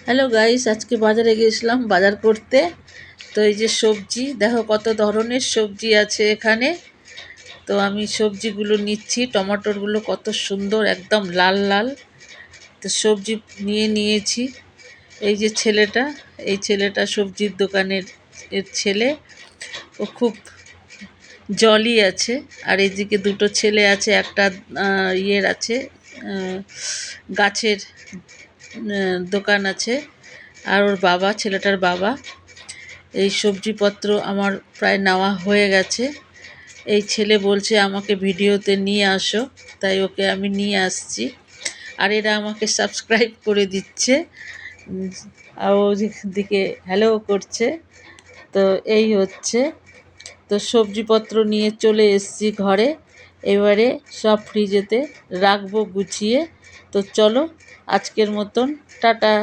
Hello guys, আজকে বাজারে গিয়েছিলাম বাজার করতে। তো এই যে সবজি দেখো, কত ধরনের সবজি আছে এখানে। তো আমি সবজিগুলো নিচ্ছি। টমেটোগুলো কত সুন্দর, একদম লাল লাল। তো সবজি নিয়েছি। এই যে ছেলেটা, এই ছেলেটা সবজির দোকানের ছেলে। ও খুব জলি আছে। আর এইদিকে দুটো ছেলে আছে, একটা ইয়ের আছে, গাছের দোকান আছে। আর ওর বাবা, ছেলেটার বাবা। এই সবজিপত্র আমার প্রায় নেওয়া হয়ে গেছে। এই ছেলে বলছে আমাকে ভিডিওতে নিয়ে আসো, তাই ওকে আমি নিয়ে আসছি। আর এরা আমাকে সাবস্ক্রাইব করে দিচ্ছে, আর ওদিকে হ্যালো করছে। তো এই হচ্ছে। তো সবজিপত্র নিয়ে চলে এসেছি ঘরে। এবারে সব ফ্রিজেতে রাখবো গুছিয়ে। তো চলো, আজকের মতন টাটা।